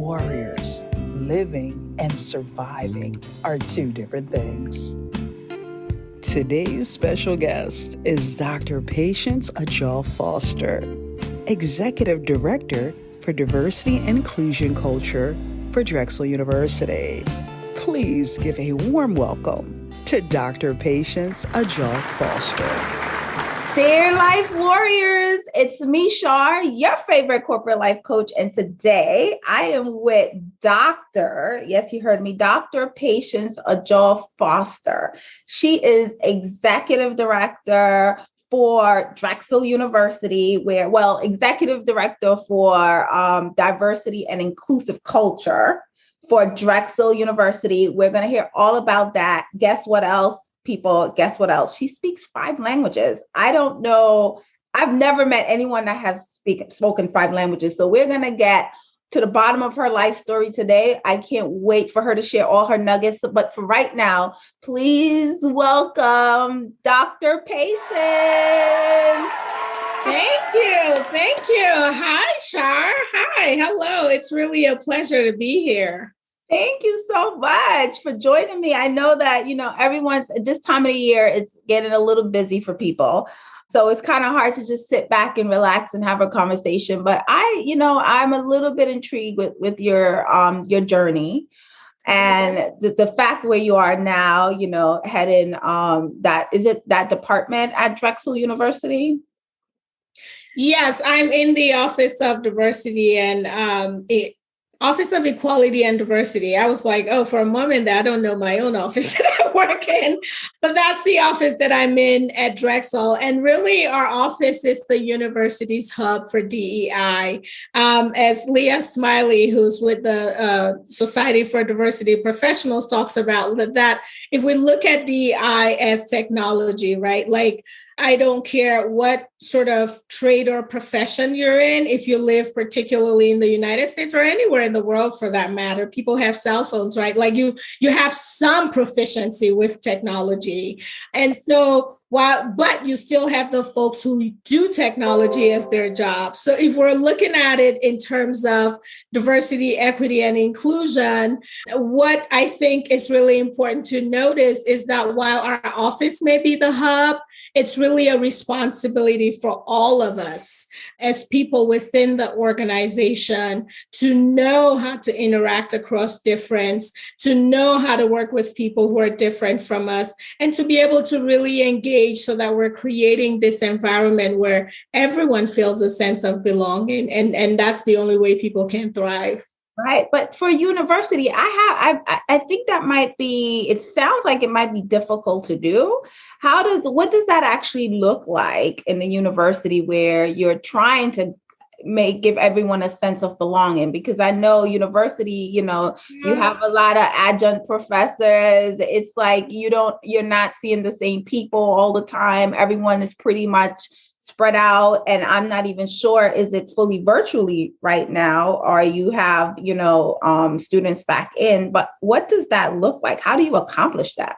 warriors. Living and surviving are two different things. Today's special guest is Dr. Patience Ajal Foster, Executive Director for Diversity and Inclusion Culture for Drexel University. Please give a warm welcome to Dr. Patience Ajal Foster. Dear Life Warriors, it's me, Shar, your favorite corporate life coach. And today I am with Dr. Yes, you heard me, Dr. Patience Ajal Foster. She is Executive Director for Drexel University, Executive Director for Diversity and Inclusive Culture for Drexel University. We're going to hear all about that. Guess what else? People, guess what else? She speaks 5 languages. I don't know. I've never met anyone that has spoken 5 languages. So we're going to get to the bottom of her life story today. I can't wait for her to share all her nuggets. But for right now, please welcome Dr. Patience. Thank you. Thank you. Hi, Shar. Hi. Hello. It's really a pleasure to be here. Thank you so much for joining me. I know that, everyone's at this time of the year, it's getting a little busy for people. So it's kind of hard to just sit back and relax and have a conversation. But I'm a little bit intrigued with your journey and the fact where you are now, heading that department at Drexel University? Yes, I'm in the Office of Diversity and Office of Equality and Diversity. I was like, for a moment there, I don't know my own office that I work in, but that's the office that I'm in at Drexel. And really our office is the university's hub for DEI. As Leah Smiley, who's with the Society for Diversity Professionals, talks about that if we look at DEI as technology, right? Like, I don't care what sort of trade or profession you're in. If you live particularly in the United States or anywhere in the world for that matter, people have cell phones, right? Like you have some proficiency with technology. And so but you still have the folks who do technology as their job. So if we're looking at it in terms of diversity, equity, and inclusion, what I think is really important to notice is that while our office may be the hub, it's really a responsibility for all of us as people within the organization to know how to interact across difference, to know how to work with people who are different from us, and to be able to really engage so that we're creating this environment where everyone feels a sense of belonging. And that's the only way people can thrive. Right. But for university, I think that might be, it sounds like it might be difficult to do. What does that actually look like in the university where you're trying to give everyone a sense of belonging? Because I know university, you have a lot of adjunct professors. It's like you're not seeing the same people all the time. Everyone is pretty much spread out, and I'm not even sure, is it fully virtually right now, or you have, students back in, but what does that look like? How do you accomplish that?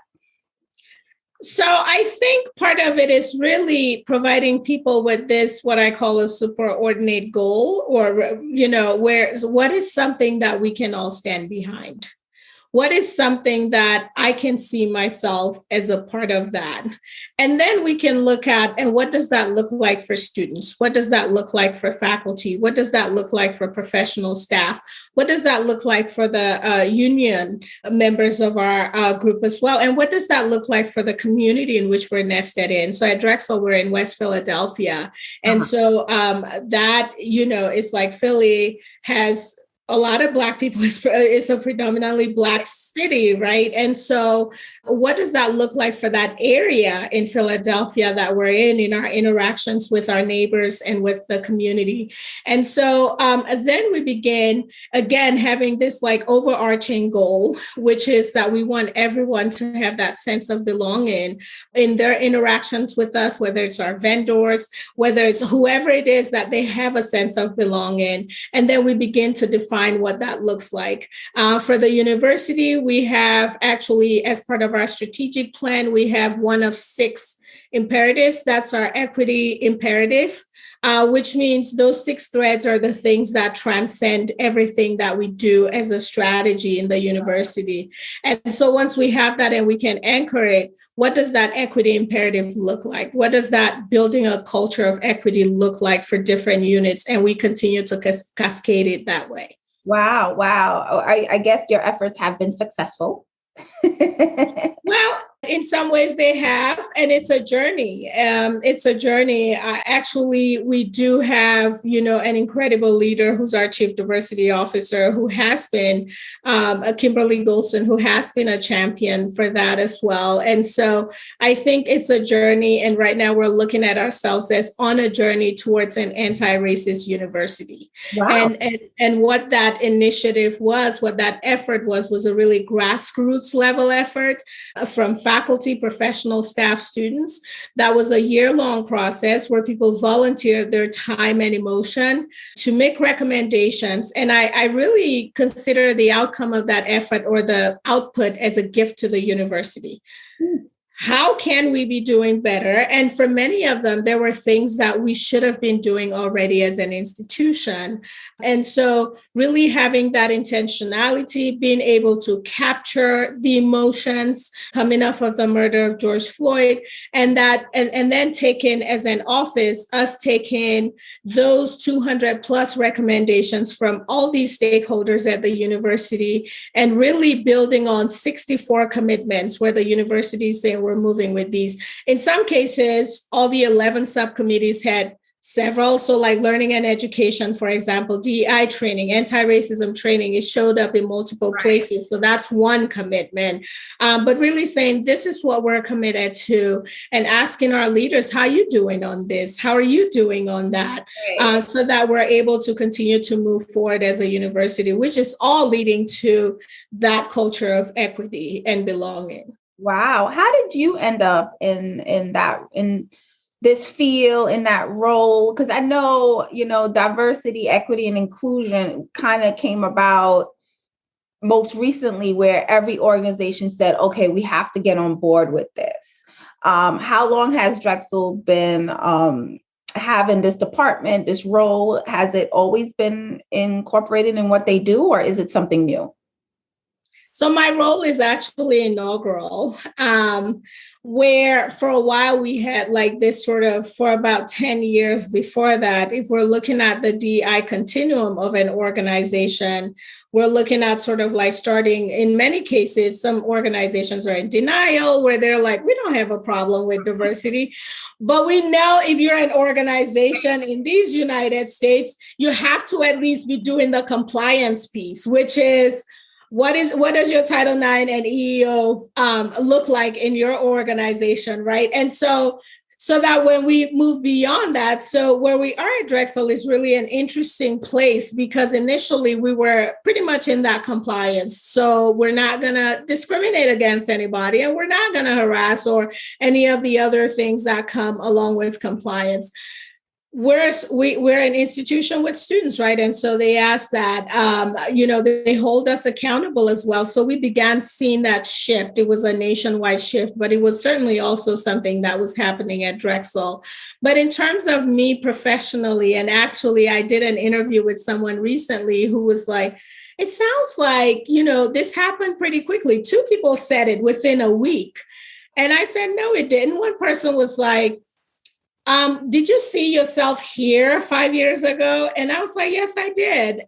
So I think part of it is really providing people with this, what I call a superordinate goal, or, what is something that we can all stand behind? What is something that I can see myself as a part of that? And then we can look at, and what does that look like for students? What does that look like for faculty? What does that look like for professional staff? What does that look like for the union members of our group as well? And what does that look like for the community in which we're nested in? So at Drexel, we're in West Philadelphia. And so that, is like Philly has a lot of Black people. It's a predominantly Black city, right? And so what does that look like for that area in Philadelphia that we're in our interactions with our neighbors and with the community? And so then we begin, again, having this like overarching goal, which is that we want everyone to have that sense of belonging in their interactions with us, whether it's our vendors, whether it's whoever it is, that they have a sense of belonging. And then we begin to define what that looks like. For the university, we have actually, as part of our strategic plan, we have one of 6 imperatives. That's our equity imperative. which means those 6 threads are the things that transcend everything that we do as a strategy in the university. And so once we have that and we can anchor it, what does that equity imperative look like? What does that building a culture of equity look like for different units? And we continue to cascade it that way. Wow. I guess your efforts have been successful. Well, in some ways they have, and it's a journey. Actually, we do have, an incredible leader who's our chief diversity officer, who has been Kimberly Golson, who has been a champion for that as well. And so I think it's a journey. And right now we're looking at ourselves as on a journey towards an anti-racist university. Wow. And what that initiative was, what that effort was a really grassroots level effort from faculty, professional, staff, students. That was a year-long process where people volunteered their time and emotion to make recommendations. And I really consider the outcome of that effort or the output as a gift to the university. How can we be doing better? And for many of them, there were things that we should have been doing already as an institution. And so really having that intentionality, being able to capture the emotions coming off of the murder of George Floyd, and then taking as an office, us taking those 200 plus recommendations from all these stakeholders at the university and really building on 64 commitments where the university is saying we're moving with these. In some cases, all the 11 subcommittees had several. So like learning and education, for example, DEI training, anti-racism training, it showed up in multiple places. So that's one commitment. But really saying, this is what we're committed to, and asking our leaders, how are you doing on this? How are you doing on that? So that we're able to continue to move forward as a university, which is all leading to that culture of equity and belonging. Wow. How did you end up in this field, in that role? Because I know, diversity, equity, and inclusion kind of came about most recently where every organization said, okay, we have to get on board with this. How long has Drexel been having this department, this role? Has it always been incorporated in what they do, or is it something new? So my role is actually inaugural, where for a while we had like this sort of, for about 10 years before that, if we're looking at the DEI continuum of an organization, we're looking at sort of like starting, in many cases, some organizations are in denial where they're like, we don't have a problem with diversity. But we know if you're an organization in these United States, you have to at least be doing the compliance piece, which is, what does your Title IX and EEO look like in your organization, right? And so that when we move beyond that, so where we are at Drexel is really an interesting place, because initially we were pretty much in that compliance. So we're not going to discriminate against anybody, and we're not going to harass or any of the other things that come along with compliance. We're an institution with students, right? And so they ask that, they hold us accountable as well. So we began seeing that shift. It was a nationwide shift, but it was certainly also something that was happening at Drexel. But in terms of me professionally, and actually I did an interview with someone recently who was like, it sounds like, this happened pretty quickly. 2 people said it within a week. And I said, no, it didn't. One person was like, did you see yourself here 5 years ago? And I was like, yes, I did,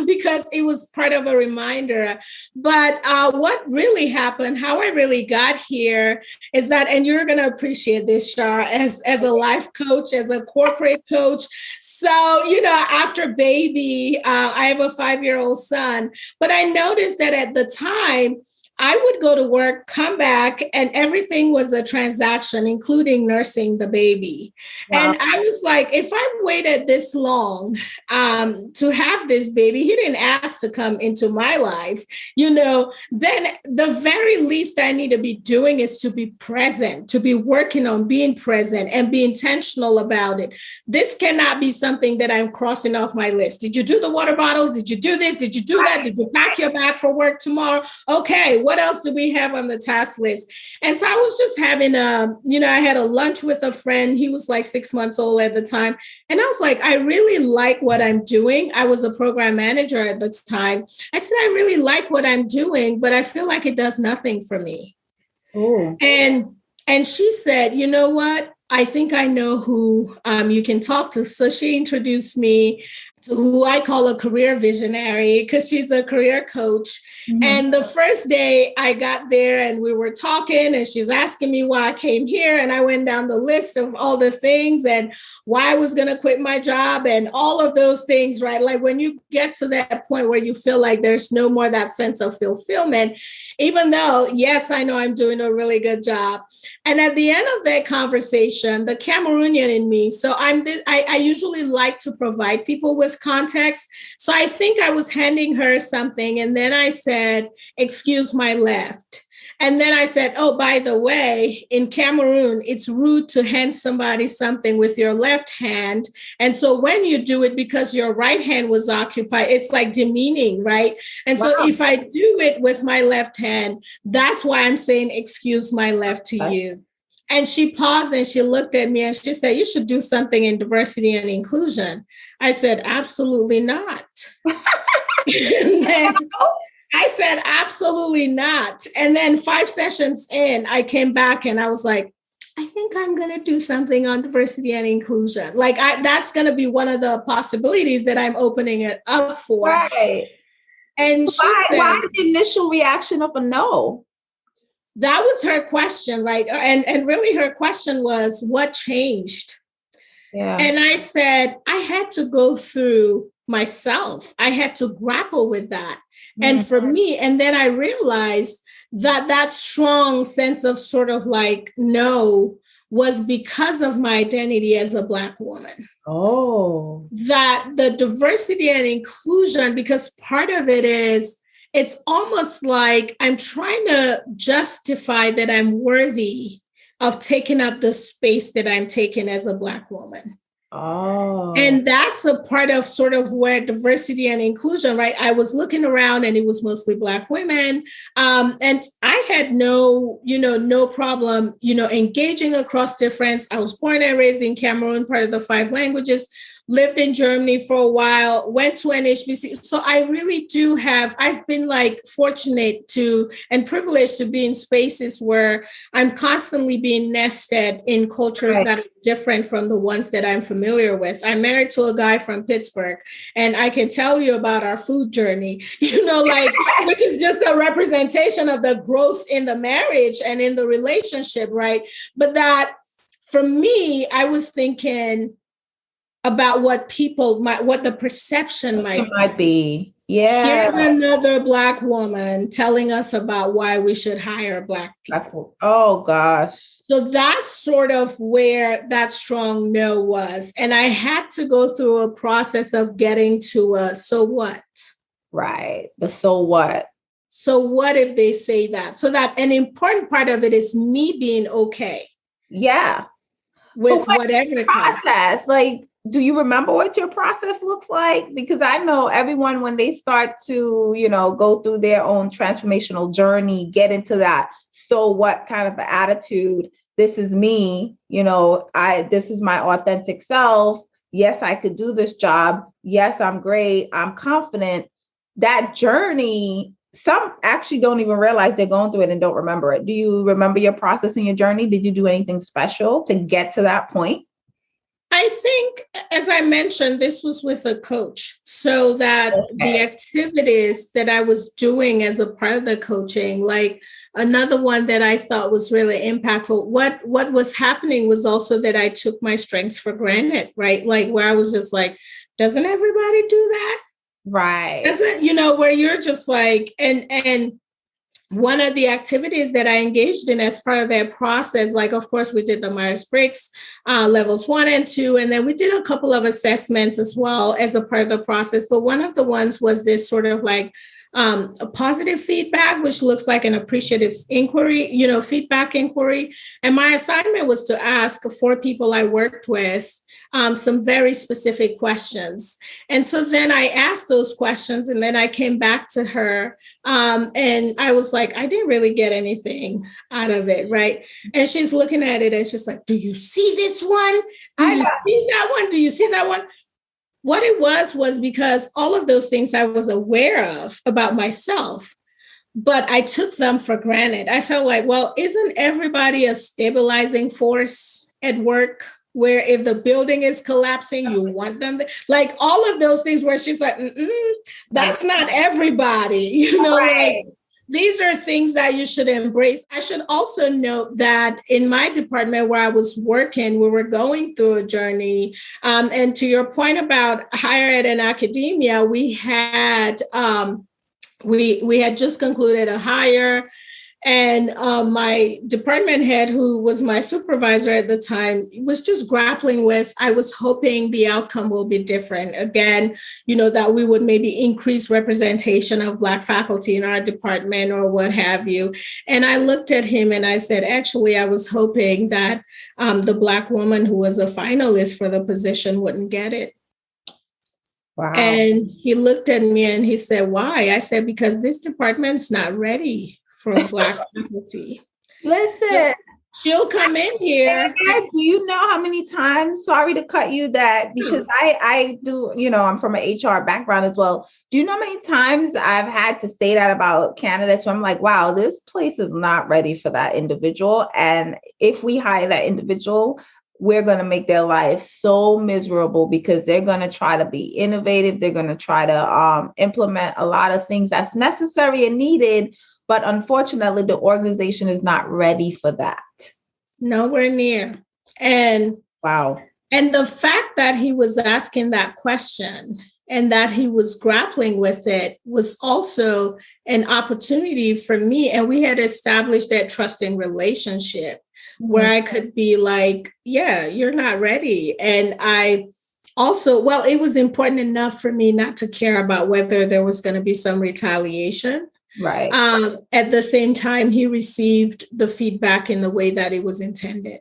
because it was part of a reminder. But what really happened, how I really got here is that, and you're going to appreciate this, Shar, as a life coach, as a corporate coach. So, after baby, I have a 5-year-old son, but I noticed that at the time, I would go to work, come back, and everything was a transaction, including nursing the baby. Wow. And I was like, if I've waited this long to have this baby, he didn't ask to come into my life, then the very least I need to be doing is to be present, to be working on being present and be intentional about it. This cannot be something that I'm crossing off my list. Did you do the water bottles? Did you do this? Did you do that? Did you pack your bag for work tomorrow? Okay. what else do we have on the task list? And so I was just having I had a lunch with a friend. He was like 6 months old at the time. And I was like, I really like what I'm doing. I was a program manager at the time. I said, I really like what I'm doing, but I feel like it does nothing for me. Ooh. And she said, you know what? I think I know who you can talk to. So she introduced me to who I call a career visionary, because she's a career coach. Mm-hmm. And the first day I got there and we were talking and she's asking me why I came here. And I went down the list of all the things and why I was going to quit my job and all of those things, right? Like when you get to that point where you feel like there's no more that sense of fulfillment, even though, yes, I know I'm doing a really good job. And at the end of that conversation, the Cameroonian in me, so I usually like to provide people with context. So I think I was handing her something. And then I said, excuse my left. And then I said, oh, by the way, in Cameroon, it's rude to hand somebody something with your left hand. And so when you do it, because your right hand was occupied, it's like demeaning, right? And so if I do it with my left hand, that's why I'm saying, excuse my left to you. And she paused and she looked at me and she said, you should do something in diversity and inclusion. I said, absolutely not. I said, absolutely not. And then 5 sessions in, I came back and I was like, I think I'm going to do something on diversity and inclusion. Like that's going to be one of the possibilities that I'm opening it up for. Right. And why the initial reaction of a no? That was her question, right? And really her question was, what changed? Yeah. And I said, I had to go through myself. I had to grapple with that. Mm-hmm. And for me, and then I realized that strong sense of sort of like no was because of my identity as a Black woman. Oh. That the diversity and inclusion, because part of it is, it's almost like I'm trying to justify that I'm worthy of taking up the space that I'm taking as a Black woman. Oh. And that's a part of sort of where diversity and inclusion, right? I was looking around and it was mostly Black women. And I had no problem, engaging across difference. I was born and raised in Cameroon, part of the 5 languages. Lived in Germany for a while, went to an HBC. So I really I've been like fortunate and privileged to be in spaces where I'm constantly being nested in cultures that are different from the ones that I'm familiar with. I'm married to a guy from Pittsburgh, and I can tell you about our food journey, which is just a representation of the growth in the marriage and in the relationship, right? But that for me, I was thinking about what the perception might be. Yeah. Here's another Black woman telling us about why we should hire Black people. Oh, gosh. So that's sort of where that strong no was. And I had to go through a process of getting to a so what? Right. The so what? So what if they say that? So that an important part of it is me being okay. Yeah. With whatever the process. Like, do you remember what your process looks like? Because I know everyone, when they start to, go through their own transformational journey, get into that so what kind of attitude. This is me, this is my authentic self. Yes, I could do this job. Yes, I'm great. I'm confident. That journey, some actually don't even realize they're going through it and don't remember it. Do you remember your process and your journey? Did you do anything special to get to that point? I think, as I mentioned, this was with a coach, so that the activities that I was doing as a part of the coaching, like another one that I thought was really impactful, what was happening was also that I took my strengths for granted, right? Like where I was just like, doesn't everybody do that? Right. Doesn't, where you're just like, and one of the activities that I engaged in as part of that process, like, of course, we did the Myers-Briggs levels 1 and 2, and then we did a couple of assessments as well as a part of the process. But one of the ones was this sort of like a positive feedback, which looks like an appreciative inquiry, feedback inquiry. And my assignment was to ask 4 people I worked with some very specific questions. And so then I asked those questions, and then I came back to her and I was like, I didn't really get anything out of it, right? And she's looking at it and she's like, do you see this one? Do you see that one? Do you see that one? What it was because all of those things I was aware of about myself, but I took them for granted. I felt like, well, isn't everybody a stabilizing force at work? Where if the building is collapsing, you want them to, like all of those things where she's like, that's not everybody, right. Like these are things that you should embrace. I should also note that in my department where I was working, we were going through a journey. And to your point about higher ed and academia, we had we had just concluded a hire. And my department head, who was my supervisor at the time, was just grappling with, I was hoping the outcome will be different. Again, that we would maybe increase representation of Black faculty in our department or what have you. And I looked at him and I said, actually, I was hoping that the Black woman who was a finalist for the position wouldn't get it. Wow. And he looked at me and he said, why? I said, because this department's not ready for Black faculty. Listen, she'll come in here. Do you know how many times, sorry to cut you that, because I do, I'm from an HR background as well. Do you know how many times I've had to say that about candidates where I'm like, wow, this place is not ready for that individual. And if we hire that individual, we're going to make their life so miserable because they're going to try to be innovative. They're going to try to implement a lot of things that's necessary and needed. But unfortunately, the organization is not ready for that. Nowhere near. And wow. And the fact that he was asking that question and that he was grappling with it was also an opportunity for me. And we had established that trusting relationship where I could be like, yeah, you're not ready. And I also, it was important enough for me not to care about whether there was going to be some retaliation. Right. At the same time, he received the feedback in the way that it was intended.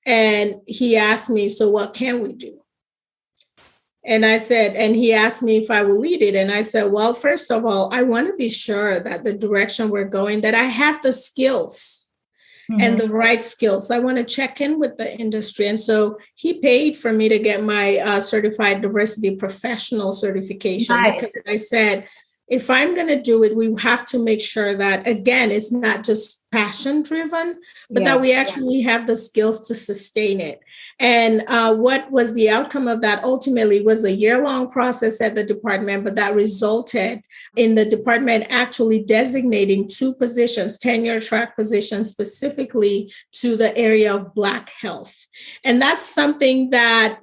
And he asked me, so what can we do? And I said, and he asked me if I will lead it. And I said, well, first of all, I want to be sure that the direction we're going, that I have the skills and the right skills. I want to check in with the industry. And so he paid for me to get my certified diversity professional certification. Nice. Because I said, if I'm going to do it, we have to make sure that, again, it's not just passion driven, but that we actually have the skills to sustain it. And what was the outcome of that ultimately was a year-long process at the department, but that resulted in the department actually designating 2 positions, tenure track positions, specifically to the area of Black health. And that's something that,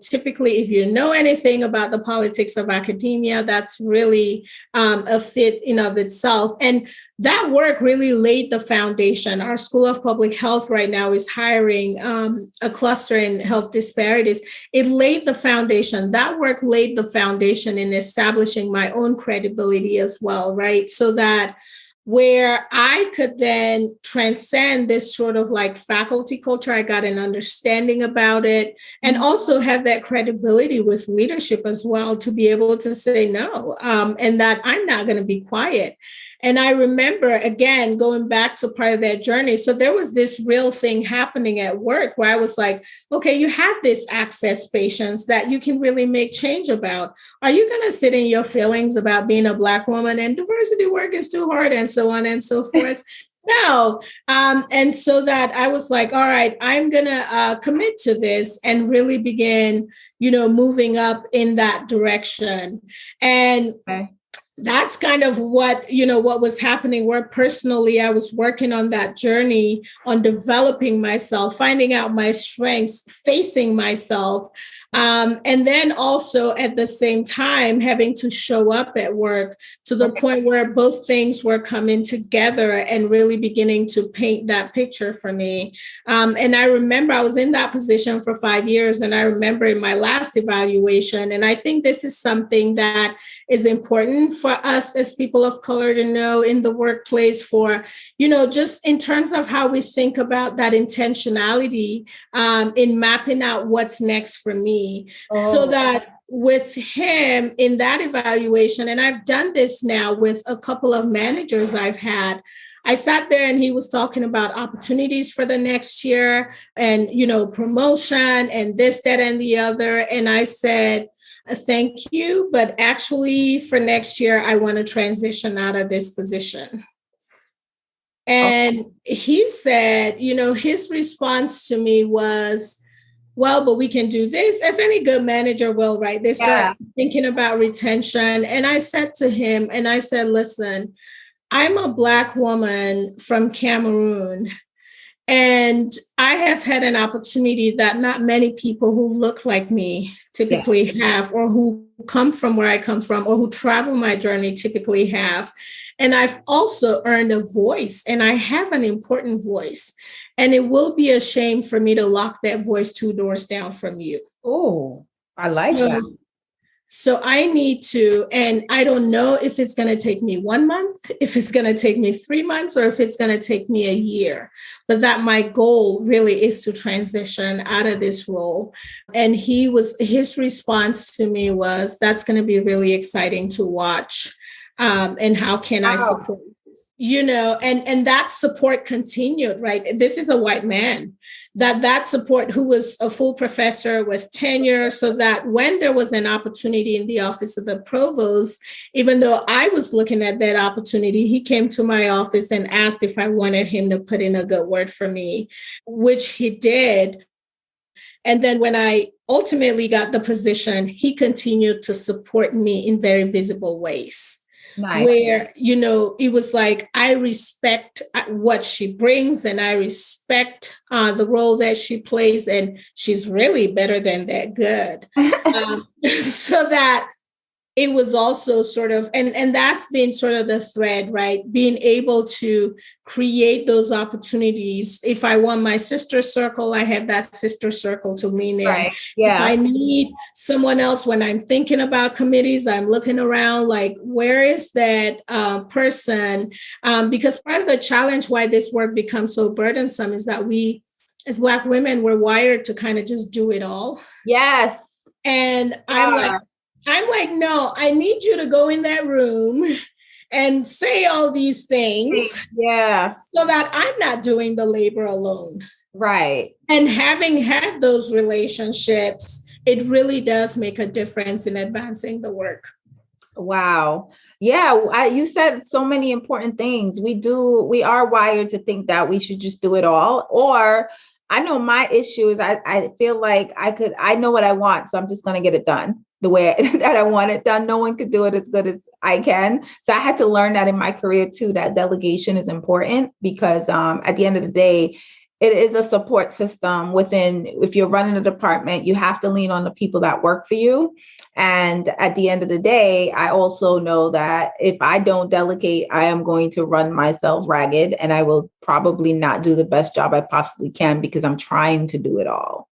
typically, if you know anything about the politics of academia, that's really a fit in of itself. And that work really laid the foundation. Our School of Public Health right now is hiring a cluster in health disparities. It laid the foundation. That work laid the foundation in establishing my own credibility as well, right? So that where I could then transcend this sort of like faculty culture, I got an understanding about it, and also have that credibility with leadership as well to be able to say no, and that I'm not going to be quiet. And I remember, again, going back to part of that journey. So there was this real thing happening at work where I was like, okay, you have this access patients that you can really make change about. Are you going to sit in your feelings about being a Black woman and diversity work is too hard and so on and so forth? No. And so that I was like, all right, I'm going to commit to this and really begin, moving up in that direction. And that's kind of what was happening, where personally I was working on that journey on developing myself, finding out my strengths, facing myself. And then also at the same time, having to show up at work to the point where both things were coming together and really beginning to paint that picture for me. And I remember I was in that position for 5 years, and I remember in my last evaluation, and I think this is something that is important for us as people of color to know in the workplace, for, just in terms of how we think about that intentionality in mapping out what's next for me. So that with him in that evaluation, and I've done this now with a couple of managers I've had, I sat there and he was talking about opportunities for the next year and, promotion and this, that, and the other. And I said, thank you, but actually for next year, I want to transition out of this position. And he said, his response to me was, well, but we can do this, as any good manager will, right? They start thinking about retention. And I said to him, listen, I'm a Black woman from Cameroon, and I have had an opportunity that not many people who look like me typically have, or who come from where I come from, or who travel my journey typically have. And I've also earned a voice, and I have an important voice. And it will be a shame for me to lock that voice 2 doors down from you. Oh, I like that. So I need to, and I don't know if it's going to take me 1 month, if it's going to take me 3 months, or if it's going to take me a year. But that my goal really is to transition out of this role. And his response to me was, that's going to be really exciting to watch. And how can I support? And that support continued, right? This is a white man, that support, who was a full professor with tenure, so that when there was an opportunity in the office of the provost, even though I was looking at that opportunity, he came to my office and asked if I wanted him to put in a good word for me, which he did. And then when I ultimately got the position, he continued to support me in very visible ways. Nice. Where, it was like, I respect what she brings, and I respect the role that she plays, and she's really better than that good. So that it was also sort of, and that's been sort of the thread, right? Being able to create those opportunities. If I want my sister circle, I have that sister circle to lean in. Right. Yeah. If I need someone else, when I'm thinking about committees, I'm looking around like, where is that person? Because part of the challenge why this work becomes so burdensome is that we, as Black women, we're wired to kind of just do it all. Yes. And I'm like, no, I need you to go in that room and say all these things. Yeah. So that I'm not doing the labor alone. Right. And having had those relationships, it really does make a difference in advancing the work. Wow. Yeah. You said so many important things. We are wired to think that we should just do it all. Or I know my issue is I feel like I know what I want, so I'm just going to get it done the way that I want it done. No one could do it as good as I can. So I had to learn that in my career too, that delegation is important, because at the end of the day, it is a support system within. If you're running a department, you have to lean on the people that work for you. And at the end of the day, I also know that if I don't delegate, I am going to run myself ragged, and I will probably not do the best job I possibly can because I'm trying to do it all.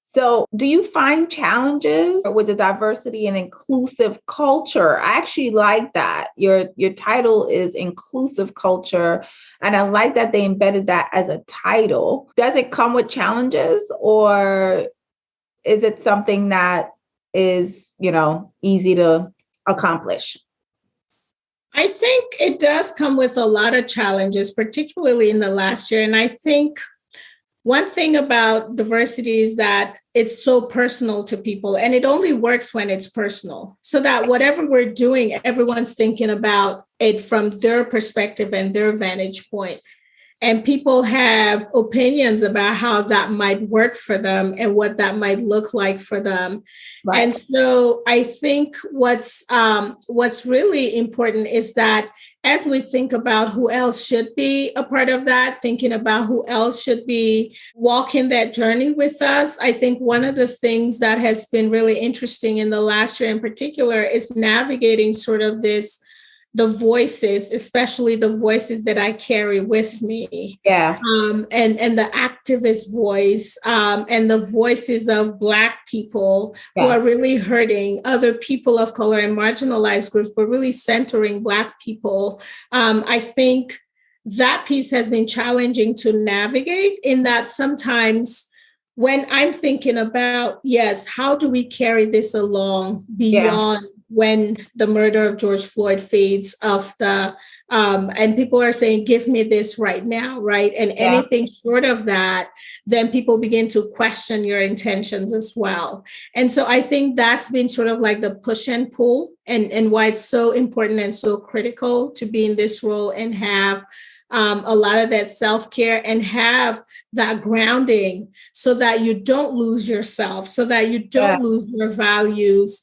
So do you find challenges with the diversity and inclusive culture? I actually like that. Your title is inclusive culture. And I like that they embedded that as a title. Does it come with challenges, or is it something that is, easy to accomplish? I think it does come with a lot of challenges, particularly in the last year. And I think one thing about diversity is that it's so personal to people, and it only works when it's personal, so that whatever we're doing, everyone's thinking about it from their perspective and their vantage point. And people have opinions about how that might work for them and what that might look like for them. Right. And so I think what's really important is that as we think about who else should be a part of that, thinking about who else should be walking that journey with us, I think one of the things that has been really interesting in the last year in particular is navigating sort of this the voices, especially the voices that I carry with me. Yeah. And the activist voice, and the voices of Black people who are really hurting, other people of color and marginalized groups, but really centering Black people. I think that piece has been challenging to navigate, in that sometimes when I'm thinking about, yes, how do we carry this along beyond when the murder of George Floyd fades off the, and people are saying, give me this right now, right? And anything short of that, then people begin to question your intentions as well. And so I think that's been sort of like the push and pull, and why it's so important and so critical to be in this role and have a lot of that self-care and have that grounding, so that you don't lose yourself, so that you don't lose your values.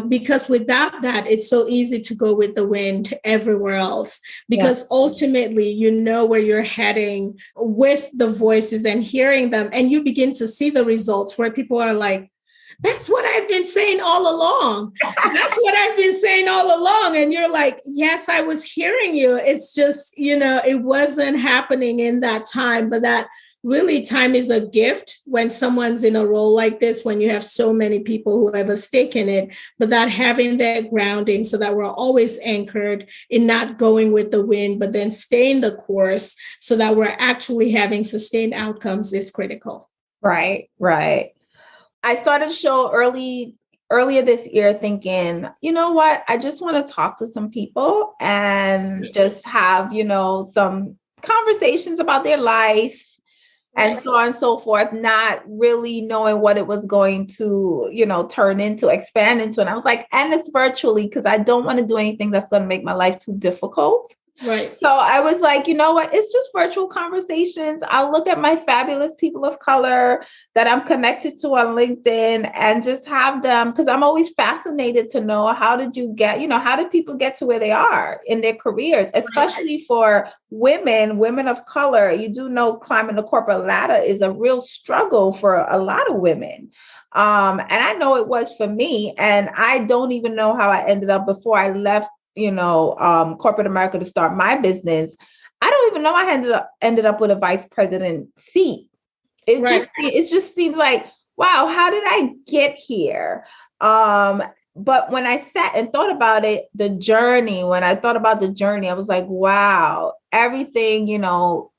Because without that, it's so easy to go with the wind everywhere else, because ultimately, you know where you're heading with the voices and hearing them. And you begin to see the results where people are like, that's what I've been saying all along. That's what I've been saying all along. And you're like, yes, I was hearing you. It's just, it wasn't happening in that time. But that really, time is a gift when someone's in a role like this, when you have so many people who have a stake in it, but that having that grounding so that we're always anchored in not going with the wind, but then staying the course so that we're actually having sustained outcomes is critical. Right. I started a show earlier this year thinking, you know what, I just want to talk to some people and just have, some conversations about their life and so on and so forth, not really knowing what it was going to, turn into, expand into. And I was like, and it's virtually, because I don't want to do anything that's going to make my life too difficult. Right. So I was like, you know what? It's just virtual conversations. I'll look at my fabulous people of color that I'm connected to on LinkedIn and just have them, because I'm always fascinated to know, how did people get to where they are in their careers, especially for women of color. You do know climbing the corporate ladder is a real struggle for a lot of women. And I know it was for me, and I don't even know how I ended up before I left corporate America to start my business. I don't even know I ended up with a vice president seat. It just seems like, wow, how did I get here? But when I sat and thought about it, when I thought about the journey, I was like, wow, everything,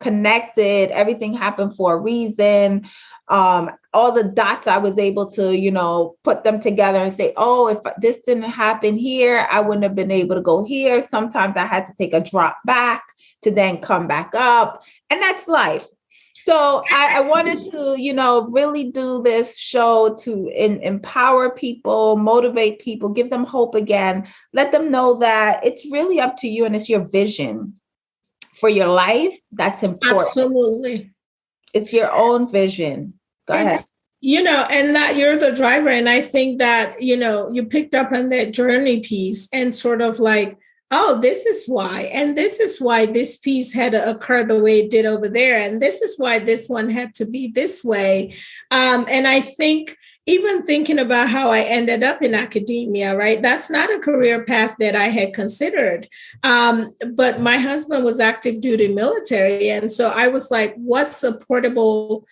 connected, everything happened for a reason. All the dots, I was able to, put them together and say, oh, if this didn't happen here, I wouldn't have been able to go here. Sometimes I had to take a drop back to then come back up. And that's life. So I wanted to, really do this show to empower people, motivate people, give them hope again, let them know that it's really up to you and it's your vision for your life that's important. Absolutely. It's your own vision. Go ahead. And that you're the driver. And I think that, you picked up on that journey piece and sort of like, oh, this is why. And this is why this piece had to occur the way it did over there. And this is why this one had to be this way. And I think even thinking about how I ended up in academia, right? That's not a career path that I had considered. But my husband was active duty military. And so I was like, what's a portable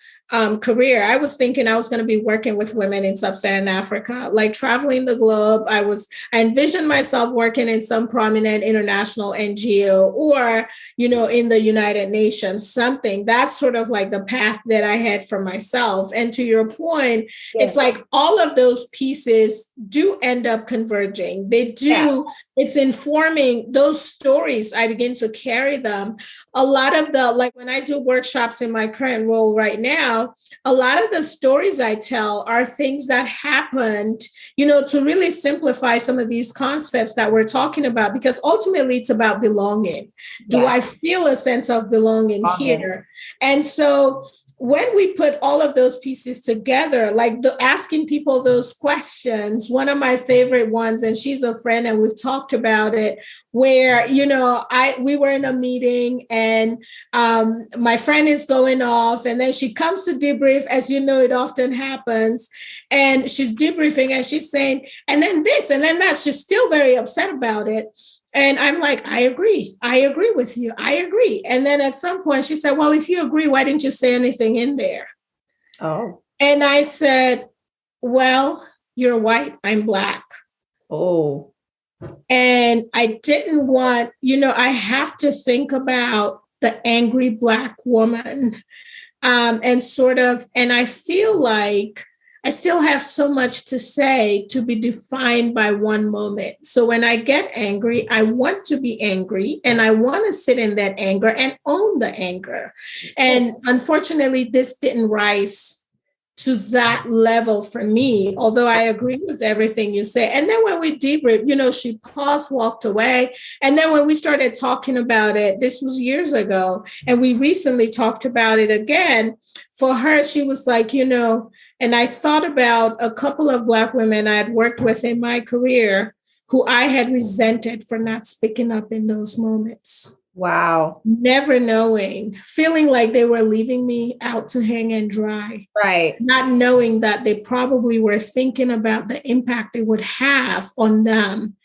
career? I was thinking I was going to be working with women in sub-Saharan Africa, like traveling the globe. I envisioned myself working in some prominent international NGO or, in the United Nations, something. That's sort of like the path that I had for myself. And to your point, it's like all of those pieces do end up converging. They do. Yeah. It's informing those stories. I begin to carry them. A lot of when I do workshops in my current role right now, a lot of the stories I tell are things that happened, to really simplify some of these concepts that we're talking about, because ultimately it's about belonging. Do I feel a sense of belonging here? And so when we put all of those pieces together, like asking people those questions, one of my favorite ones, and she's a friend and we've talked about it, where, we were in a meeting and my friend is going off and then she comes to debrief, as it often happens. And she's debriefing and she's saying, and then this, and then that. She's still very upset about it. And I'm like, I agree. I agree with you. I agree. And then at some point she said, well, if you agree, why didn't you say anything in there? Oh. And I said, well, you're white, I'm Black. Oh. And I didn't want, I have to think about the angry Black woman. And I feel like I still have so much to say to be defined by one moment. So when I get angry, I want to be angry and I want to sit in that anger and own the anger. And unfortunately, this didn't rise to that level for me, although I agree with everything you say. And then when we debriefed, she paused, walked away. And then when we started talking about it, this was years ago, and we recently talked about it again, for her, she was like, and I thought about a couple of Black women I had worked with in my career who I had resented for not speaking up in those moments. Wow. Never knowing, feeling like they were leaving me out to hang and dry. Right. Not knowing that they probably were thinking about the impact it would have on them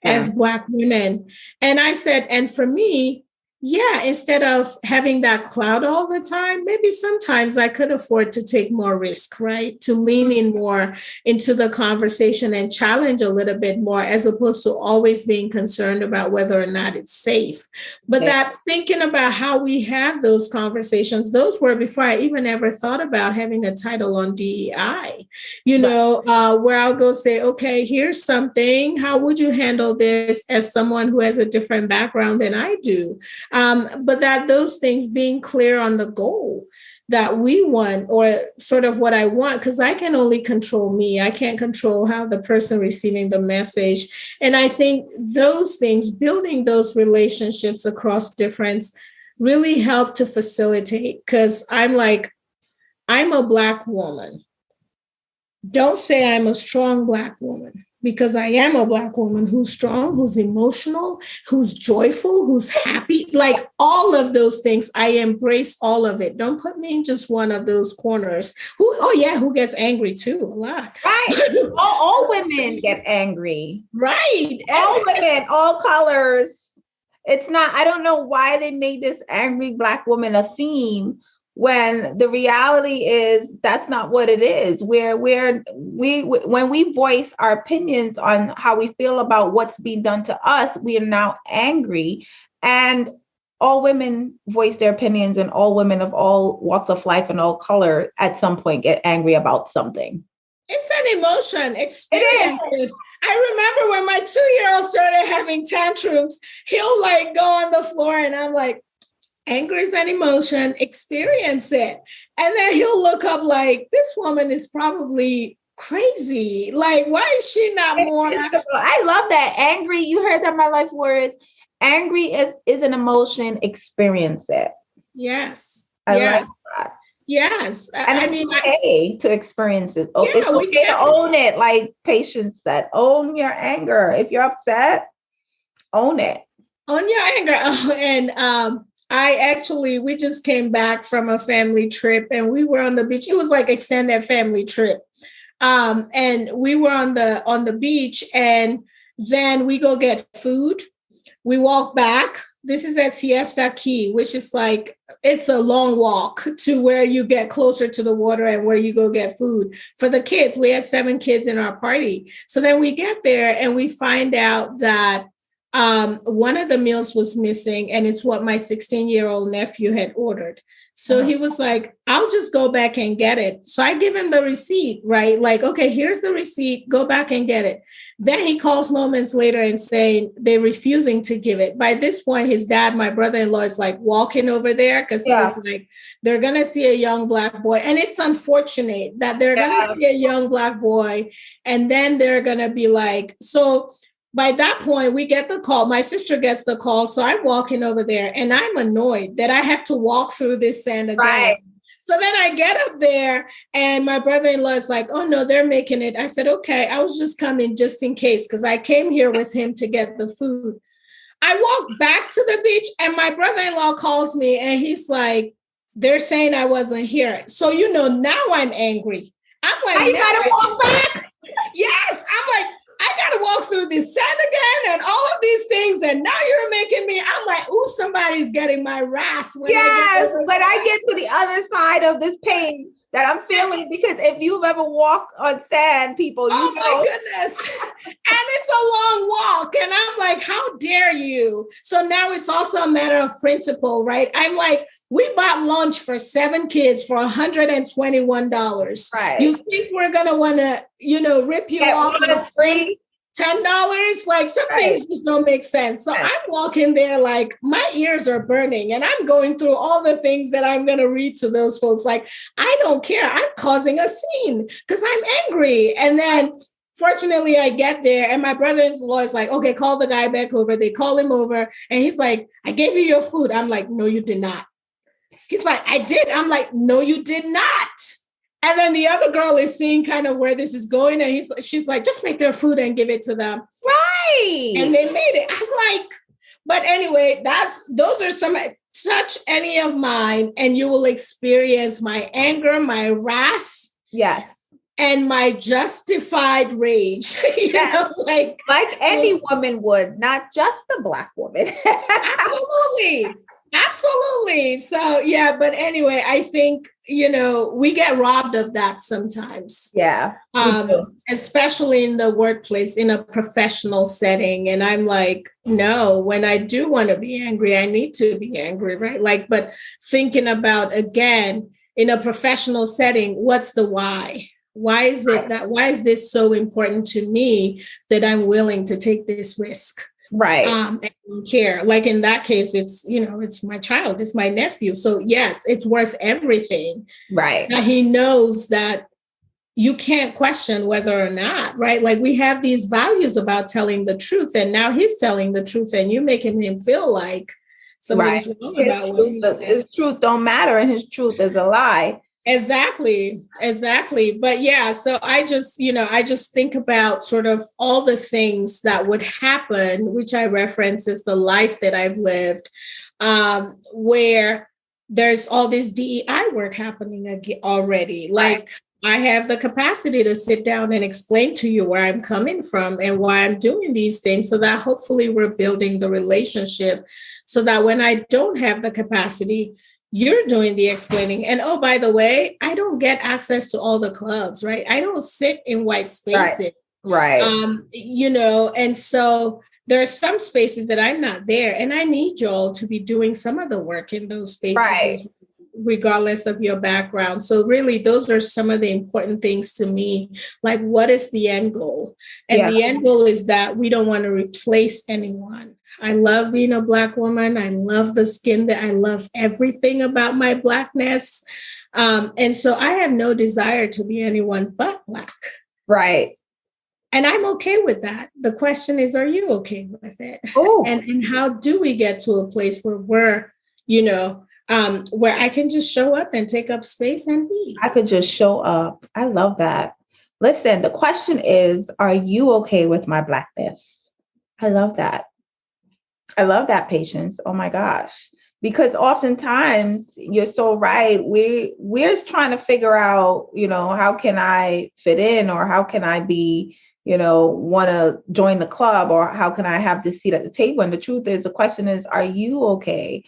as Black women. And I said, and for me, instead of having that cloud all the time, maybe sometimes I could afford to take more risk, right? To lean in more into the conversation and challenge a little bit more, as opposed to always being concerned about whether or not it's safe. But that thinking about how we have those conversations, those were before I even ever thought about having a title on DEI, where I'll go say, okay, here's something. How would you handle this as someone who has a different background than I do? But that those things, being clear on the goal that we want, or sort of what I want, because I can only control me. I can't control how the person receiving the message. And I think those things, building those relationships across difference, really help to facilitate, because I'm a Black woman. Don't say I'm a strong Black woman, because I am a Black woman who's strong, who's emotional, who's joyful, who's happy, like all of those things. I embrace all of it. Don't put me in just one of those corners. Who gets angry too, a lot. Right. all women get angry. Right. All women, all colors. It's not, I don't know why they made this angry Black woman a theme, when the reality is that's not what it is. When we voice our opinions on how we feel about what's being done to us, we are now angry. And all women voice their opinions, and all women of all walks of life and all color at some point get angry about something. It's an emotion. Experience it. I remember when my 2-year-old started having tantrums, he'll go on the floor and I'm like, anger is an emotion, experience it. And then he'll look up like, this woman is probably crazy. Like, why is she not more? I love that. Angry, you heard that, my life words. Angry is an emotion, experience it. Yes. I like that. Yes. And it's okay to experience it. It's okay to own it. Like Patience said, own your anger. If you're upset, own it. Own your anger. And we just came back from a family trip, and we were on the beach. It was like extended family trip. And we were on the beach, and then we go get food. We walk back. This is at Siesta Key, which is it's a long walk to where you get closer to the water and where you go get food for the kids. We had 7 kids in our party. So then we get there and we find out that one of the meals was missing, and it's what my 16-year-old nephew had ordered. So he was like, I'll just go back and get it. So I give him the receipt, right? Like, okay, here's the receipt, go back and get it. Then he calls moments later and saying they're refusing to give it. By this point, his dad, my brother-in-law, is walking over there, because he was like, they're going to see a young Black boy. And it's unfortunate that they're going to see a young Black boy, and then they're going to be like, so by that point, we get the call. My sister gets the call. So I'm walking over there, and I'm annoyed that I have to walk through this sand again. Right. So then I get up there, and my brother-in-law is like, oh, no, they're making it. I said, okay, I was just coming just in case, because I came here with him to get the food. I walk back to the beach, and my brother-in-law calls me, and he's like, they're saying I wasn't here. So, now I'm angry. I'm like, you got to walk back. Yes. I'm like, I got to walk through this sand again and all of these things. And now you're making me, I'm like, ooh, somebody's getting my wrath. When I get to the other side of this pain that I'm feeling, because if you've ever walked on sand, people, you know. My goodness. And it's a long walk. And I'm like, how dare you? So now it's also a matter of principle, right? I'm like, we bought lunch for 7 kids for $121. Right. You think we're going to want to, rip you off of free $10? Like some things just don't make sense. So I'm walking there like my ears are burning and I'm going through all the things that I'm going to read to those folks. Like, I don't care. I'm causing a scene because I'm angry. And then fortunately I get there and my brother-in-law is like, okay, call the guy back over. They call him over and he's like, I gave you your food. I'm like, no, you did not. He's like, I did. I'm like, no, you did not. And then the other girl is seeing kind of where this is going. And she's like, just make their food and give it to them. Right. And they made it. I'm like, but anyway, those are some, touch any of mine and you will experience my anger, my wrath. Yes. And my justified rage, like any woman would, not just a Black woman. Absolutely. So, yeah. But anyway, I think, we get robbed of that sometimes. Yeah. Especially in the workplace, in a professional setting. And I'm like, no, when I do want to be angry, I need to be angry, right? Like, but thinking about, again, in a professional setting, what's the why? Why is this so important to me that I'm willing to take this risk? Right. And care. Like in that case, it's my child, it's my nephew. So yes, it's worth everything. Right. Now he knows that you can't question whether or not, right? Like we have these values about telling the truth and now he's telling the truth and you're making him feel like something's wrong about what he said. His truth don't matter and his truth is a lie. Exactly. But yeah, so I just think about sort of all the things that would happen, which I reference as the life that I've lived, where there's all this DEI work happening already. Like I have the capacity to sit down and explain to you where I'm coming from and why I'm doing these things so that hopefully we're building the relationship so that when I don't have the capacity, you're doing the explaining. And oh, by the way, I don't get access to all the clubs, right? I don't sit in white spaces. Right. And so there are some spaces that I'm not there. And I need y'all to be doing some of the work in those spaces, regardless of your background. So really, those are some of the important things to me. Like, what is the end goal? And the end goal is that we don't want to replace anyone. I love being a Black woman. I love the skin that I love everything about my Blackness. And so I have no desire to be anyone but Black. Right. And I'm okay with that. The question is, are you okay with it? Oh. And how do we get to a place where we're, where I can just show up and take up space and be? I could just show up. I love that. Listen, the question is, are you okay with my Blackness? I love that. I love that, Patience. Oh my gosh. Because oftentimes you're so right. We're trying to figure out, how can I fit in or how can I be, want to join the club or how can I have this seat at the table? And the truth is, the question is, are you okay?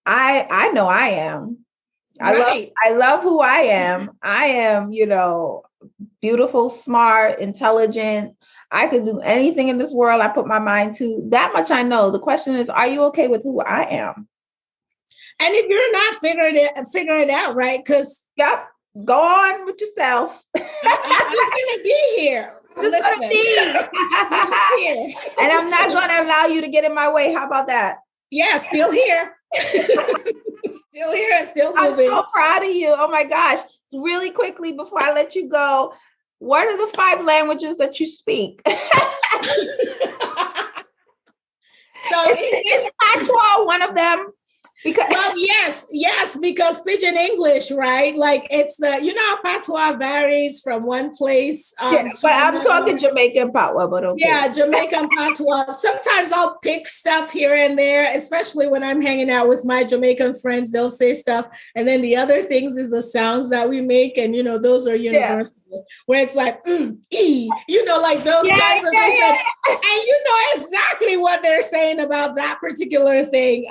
I know I am. I love who I am. I am, beautiful, smart, intelligent. I could do anything in this world I put my mind to. That much I know. The question is, are you okay with who I am? And if you're not, figure it out, right? Because go on with yourself. I'm just gonna be here. Listen. Here. And I'm not gonna allow you to get in my way. How about that? Yeah, still here. Still here and still moving. I'm so proud of you. Oh my gosh. Really quickly before I let you go, what are the 5 languages that you speak? So is Patois one of them? Because yes, because Pidgin English, right? Like it's how Patois varies from one place. But I'm talking Jamaican Patois, but okay. Yeah, Jamaican Patois. Sometimes I'll pick stuff here and there, especially when I'm hanging out with my Jamaican friends. They'll say stuff, and then the other things is the sounds that we make, and those are universal where it's like, like those kinds of things. And you know exactly what they're saying about that particular thing.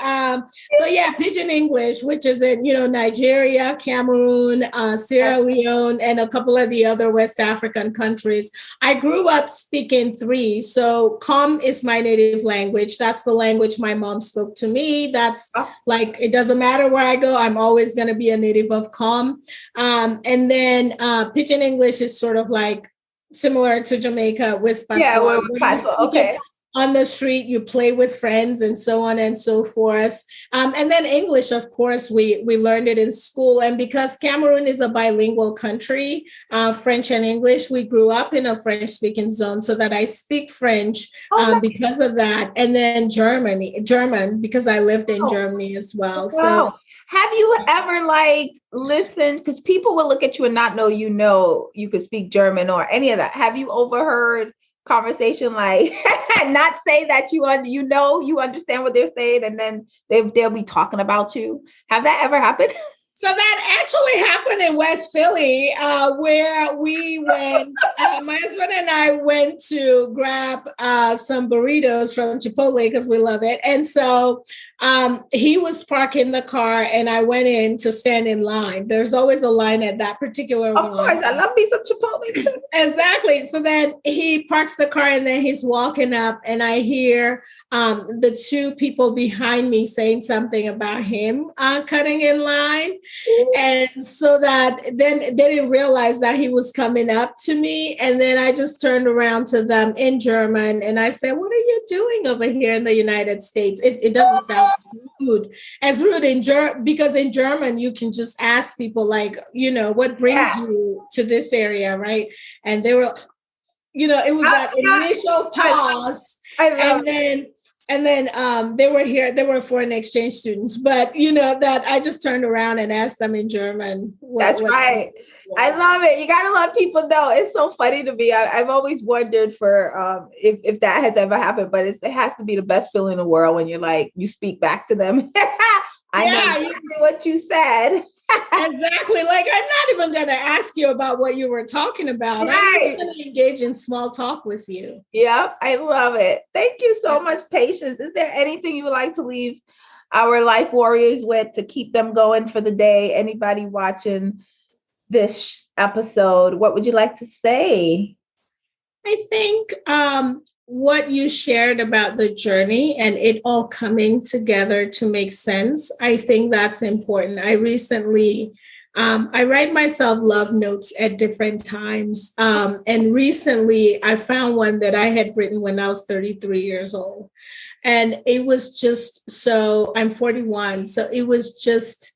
Pidgin English, which is in, Nigeria, Cameroon, Sierra Leone, and a couple of the other West African countries. I grew up speaking 3. So Com is my native language. That's the language my mom spoke to me. That's like, it doesn't matter where I go, I'm always going to be a native of Com. And then Pidgin English is sort of like similar to Jamaica with patois. Okay. On the street, you play with friends and so on and so forth. And then English, of course, we learned it in school. And because Cameroon is a bilingual country, French and English, we grew up in a French-speaking zone, so that I speak French because of that. And then German, because I lived in Germany as well. So. Have you ever listened? Because people will look at you and not know you could speak German or any of that. Have you overheard conversation not say that you understand what they're saying, and then they'll be talking about you? Have that ever happened? So that actually happened in West Philly, where we went, my husband and I went to grab some burritos from Chipotle because we love it. And so he was parking the car and I went in to stand in line. There's always a line at that particular one. Of course, I love me some Chipotle too. Exactly. So then he parks the car and then he's walking up and I hear the 2 people behind me saying something about him cutting in line. And so that then they didn't realize that he was coming up to me. And then I just turned around to them in German and I said, "What are you doing over here in the United States?" It doesn't sound as rude in German, because in German, you can just ask people what brings you to this area, right? And they were, it was that initial pause. And then they were here, they were foreign exchange students, but that I just turned around and asked them in German. That's right. I love it. You got to let people know. It's so funny to me. I've always wondered for if that has ever happened, but it has to be the best feeling in the world when you speak back to them. I know exactly what you said. Exactly. I'm not even going to ask you about what you were talking about. Right. I'm just going to engage in small talk with you. Yep. I love it. Thank you so much, Patience. Is there anything you would like to leave our life warriors with to keep them going for the day? Anybody watching this episode, what would you like to say? I think what you shared about the journey and it all coming together to make sense, I think that's important. I recently, I write myself love notes at different times. And recently I found one that I had written when I was 33 years old. And it was just I'm 41. So it was just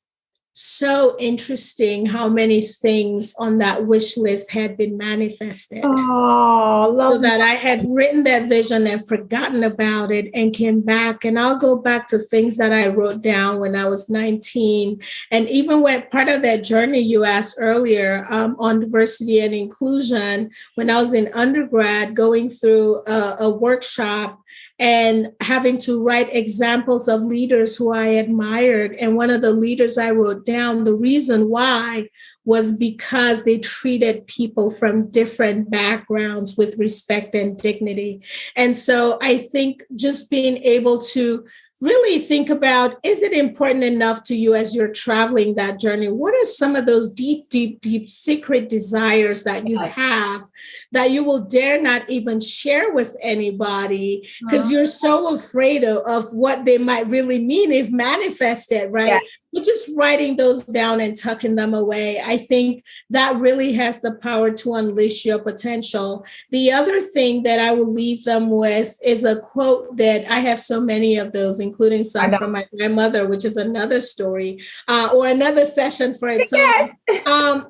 so interesting how many things on that wish list had been manifested. Oh, love so that I had written that vision and forgotten about it and came back. And I'll go back to things that I wrote down when I was 19. And even when part of that journey you asked earlier on diversity and inclusion, when I was in undergrad going through a workshop and having to write examples of leaders who I admired. And one of the leaders I wrote down, the reason why was because they treated people from different backgrounds with respect and dignity. And so I think just being able to really think about, is it important enough to you as you're traveling that journey? What are some of those deep, deep, deep secret desires that you have that you will dare not even share with anybody because you're so afraid of what they might really mean if manifested, right? Yeah. But just writing those down and tucking them away, I think that really has the power to unleash your potential. The other thing that I will leave them with is a quote that I have so many of those, including some from my grandmother, which is another story or another session for its own.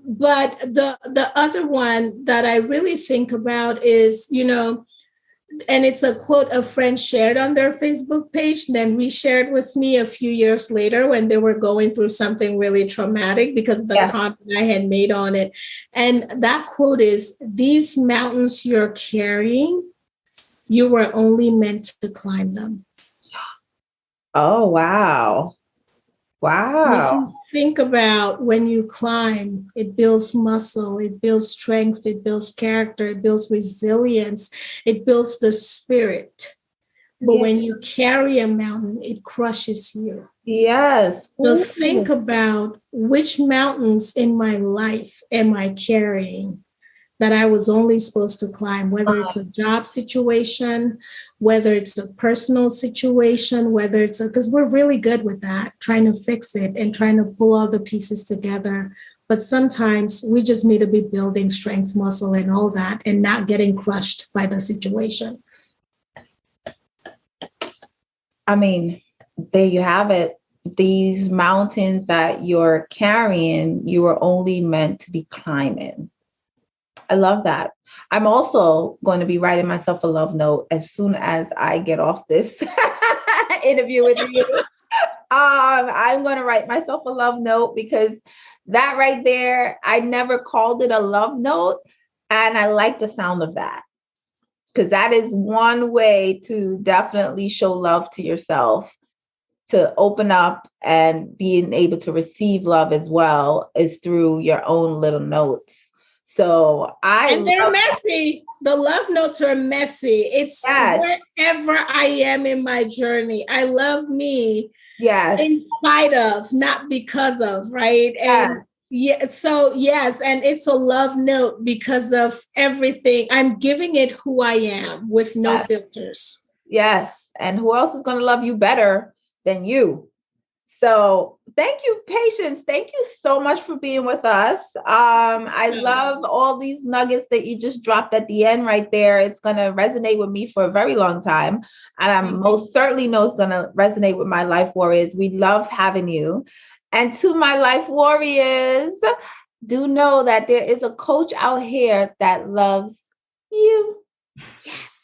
But the other one that I really think about is, and it's a quote a friend shared on their Facebook page, then reshared with me a few years later when they were going through something really traumatic because of the comment I had made on it. And that quote is, "These mountains you're carrying, you were only meant to climb them." Oh, wow. And if Wow. you think about when you climb, it builds muscle, it builds strength, it builds character, it builds resilience, it builds the spirit. But Yeah. when you carry a mountain, it crushes you. Yes. So Ooh. think about which mountains in my life am I carrying that I was only supposed to climb, whether it's a job situation, whether it's a personal situation, whether it's because we're really good with that, trying to fix it and trying to pull all the pieces together. But sometimes we just need to be building strength, muscle, and all that, and not getting crushed by the situation. I mean, there you have it. These mountains that you're carrying, you were only meant to be climbing. I love that. I'm also going to be writing myself a love note as soon as I get off this interview with you. I'm going to write myself a love note because that right there, I never called it a love note. And I like the sound of that because that is one way to definitely show love to yourself, to open up and being able to receive love as well is through your own little notes. So and they're messy. The love notes are messy. It's wherever I am in my journey. I love me in spite of, not because of, right? And so yes, and it's a love note because of everything. I'm giving it who I am with no filters. Yes. And who else is going to love you better than you? So thank you, Patience. Thank you so much for being with us. I love all these nuggets that you just dropped at the end right there. It's going to resonate with me for a very long time. And I most certainly know it's going to resonate with my life warriors. We loved having you. And to my life warriors, do know that there is a coach out here that loves you. Yes.